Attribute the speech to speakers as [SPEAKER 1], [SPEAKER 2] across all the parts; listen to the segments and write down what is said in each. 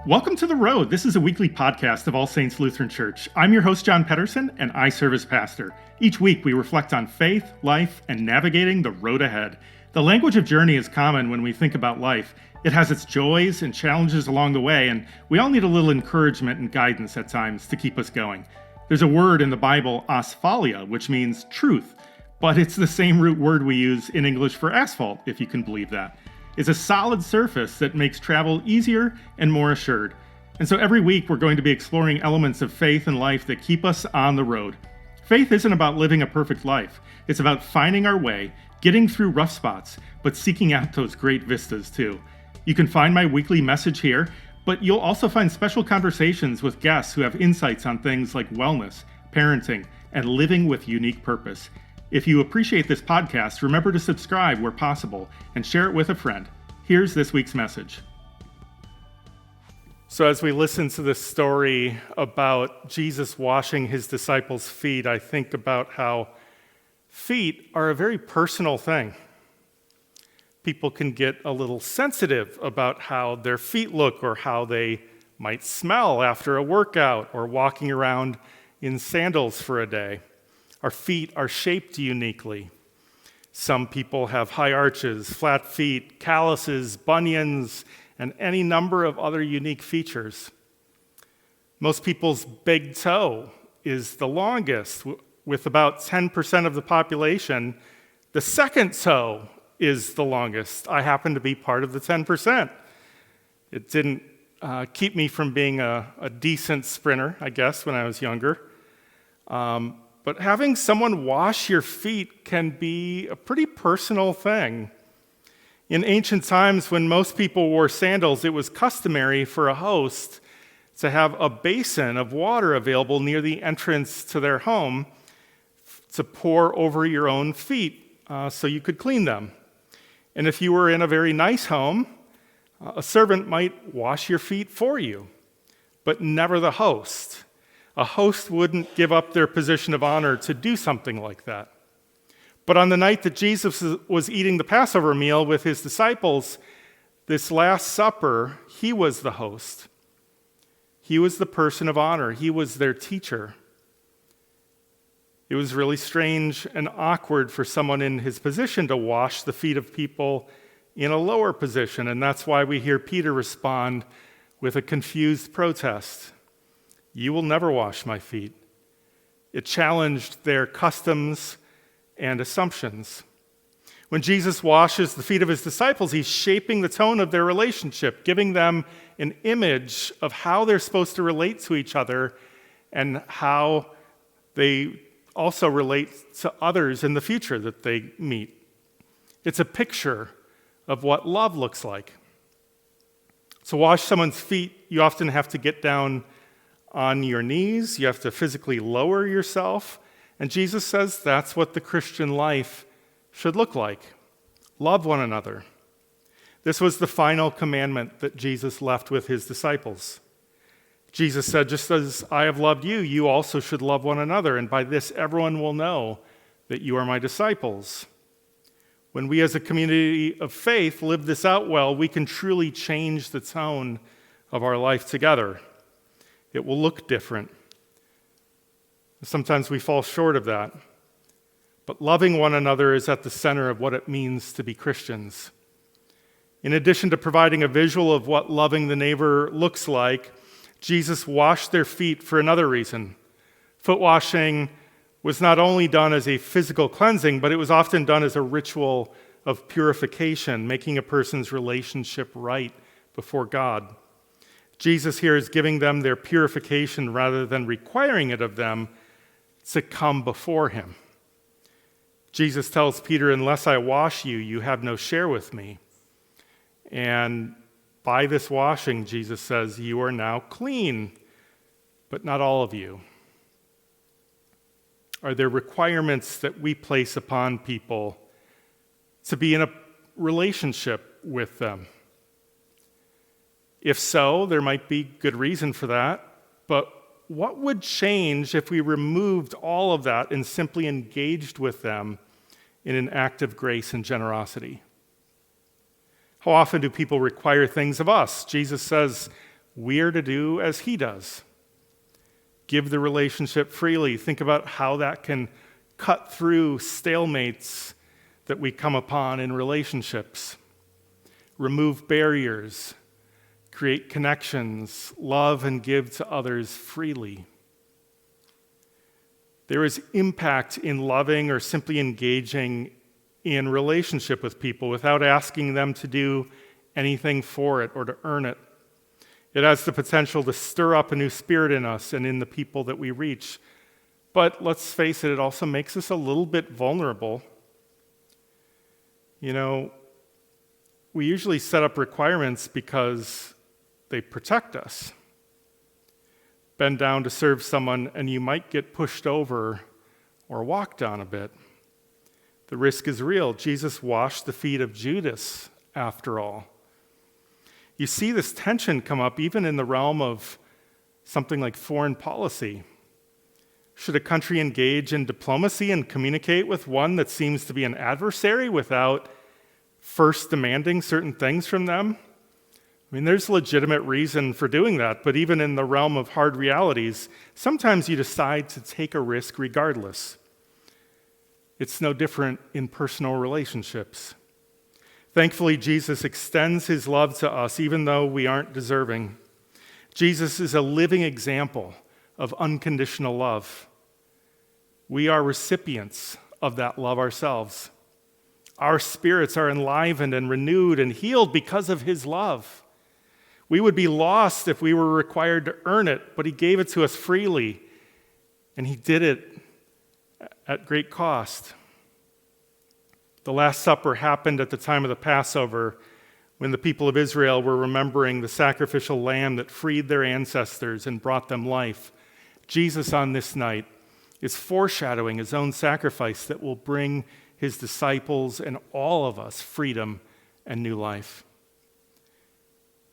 [SPEAKER 1] Welcome to The Road. This is a weekly podcast of All Saints Lutheran Church. I'm your host, John Pedersen, and I serve as pastor. Each week, we reflect on faith, life, and navigating the road ahead. The language of journey is common when we think about life. It has its joys and challenges along the way, and we all need a little encouragement and guidance at times to keep us going. There's a word in the Bible, asphalia, which means truth, but it's the same root word we use in English for asphalt, if you can believe that. It's a solid surface that makes travel easier and more assured. And so every week we're going to be exploring elements of faith and life that keep us on the road. Faith isn't about living a perfect life. It's about finding our way, getting through rough spots, but seeking out those great vistas too. You can find my weekly message here, but you'll also find special conversations with guests who have insights on things like wellness, parenting, and living with unique purpose. If you appreciate this podcast, remember to subscribe where possible and share it with a friend. Here's this week's message. So as we listen to this story about Jesus washing his disciples' feet, I think about how feet are a very personal thing. People can get a little sensitive about how their feet look or how they might smell after a workout or walking around in sandals for a day. Our feet are shaped uniquely. Some people have high arches, flat feet, calluses, bunions, and any number of other unique features. Most people's big toe is the longest, with about 10% of the population. The second toe is the longest. I happen to be part of the 10%. It didn't keep me from being a decent sprinter, I guess, when I was younger. But having someone wash your feet can be a pretty personal thing. In ancient times, when most people wore sandals, it was customary for a host to have a basin of water available near the entrance to their home to pour over your own feet so you could clean them. And if you were in a very nice home, a servant might wash your feet for you, but never the host. A host wouldn't give up their position of honor to do something like that. But on the night that Jesus was eating the Passover meal with his disciples, this Last Supper, he was the host. He was the person of honor. He was their teacher. It was really strange and awkward for someone in his position to wash the feet of people in a lower position, and that's why we hear Peter respond with a confused protest. You will never wash my feet. It challenged their customs and assumptions. When Jesus washes the feet of his disciples, he's shaping the tone of their relationship, giving them an image of how they're supposed to relate to each other and how they also relate to others in the future that they meet. It's a picture of what love looks like. To wash someone's feet, you often have to get down on your knees. You have to physically lower yourself. And Jesus says that's what the Christian life should look like. Love one another. This was the final commandment that Jesus left with his disciples. Jesus said, just as I have loved you, you also should love one another. And by this, everyone will know that you are my disciples. When we as a community of faith live this out well, we can truly change the tone of our life together. It will look different. Sometimes we fall short of that. But loving one another is at the center of what it means to be Christians. In addition to providing a visual of what loving the neighbor looks like, Jesus washed their feet for another reason. Foot washing was not only done as a physical cleansing, but it was often done as a ritual of purification, making a person's relationship right before God. Jesus here is giving them their purification rather than requiring it of them to come before him. Jesus tells Peter, unless I wash you, you have no share with me. And by this washing, Jesus says, you are now clean, but not all of you. Are there requirements that we place upon people to be in a relationship with them? If so, there might be good reason for that, but what would change if we removed all of that and simply engaged with them in an act of grace and generosity? How often do people require things of us? Jesus says, we are to do as he does. Give the relationship freely. Think about how that can cut through stalemates that we come upon in relationships. Remove barriers, create connections, love and give to others freely. There is impact in loving or simply engaging in relationship with people without asking them to do anything for it or to earn it. It has the potential to stir up a new spirit in us and in the people that we reach. But let's face it, it also makes us a little bit vulnerable. You know, we usually set up requirements because they protect us. Bend down to serve someone and you might get pushed over or walked on a bit. The risk is real. Jesus washed the feet of Judas, after all. You see this tension come up even in the realm of something like foreign policy. Should a country engage in diplomacy and communicate with one that seems to be an adversary without first demanding certain things from them? I mean, there's legitimate reason for doing that, but even in the realm of hard realities, sometimes you decide to take a risk regardless. It's no different in personal relationships. Thankfully, Jesus extends his love to us even though we aren't deserving. Jesus is a living example of unconditional love. We are recipients of that love ourselves. Our spirits are enlivened and renewed and healed because of his love. We would be lost if we were required to earn it, but he gave it to us freely, and he did it at great cost. The Last Supper happened at the time of the Passover when the people of Israel were remembering the sacrificial lamb that freed their ancestors and brought them life. Jesus on this night is foreshadowing his own sacrifice that will bring his disciples and all of us freedom and new life.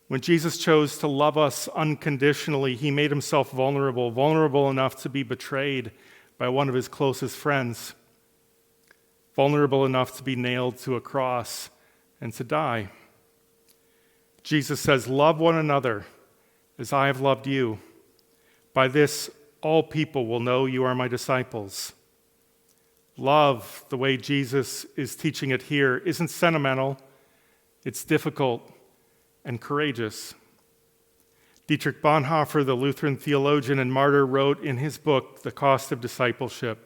[SPEAKER 1] When Jesus chose to love us unconditionally, he made himself vulnerable enough to be betrayed by one of his closest friends, vulnerable enough to be nailed to a cross and to die. Jesus says, "Love one another as I have loved you. By this, all people will know you are my disciples." Love, the way Jesus is teaching it here, isn't sentimental. It's difficult and courageous. Dietrich Bonhoeffer, the Lutheran theologian and martyr, wrote in his book, The Cost of Discipleship,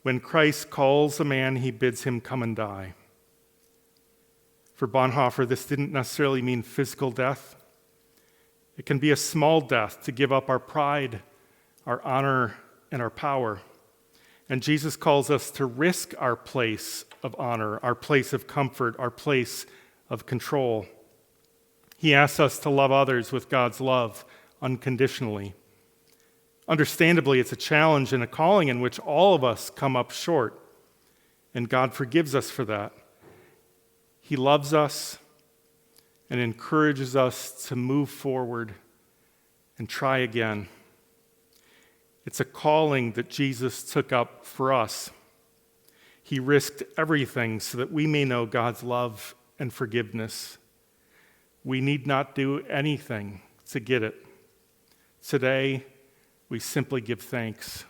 [SPEAKER 1] "When Christ calls a man, he bids him come and die." For Bonhoeffer, this didn't necessarily mean physical death. It can be a small death to give up our pride, our honor, and our power. And Jesus calls us to risk our place of honor, our place of comfort, our place of control. He asks us to love others with God's love unconditionally. Understandably, it's a challenge and a calling in which all of us come up short, and God forgives us for that. He loves us and encourages us to move forward and try again. It's a calling that Jesus took up for us. He risked everything so that we may know God's love and forgiveness. We need not do anything to get it. Today, we simply give thanks,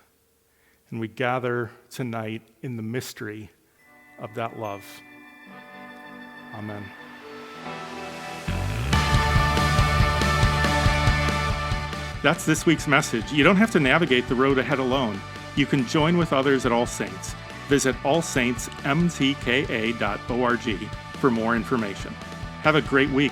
[SPEAKER 1] and we gather tonight in the mystery of that love. Amen. That's this week's message. You don't have to navigate the road ahead alone. You can join with others at All Saints. Visit allsaintsmtka.org for more information. Have a great week.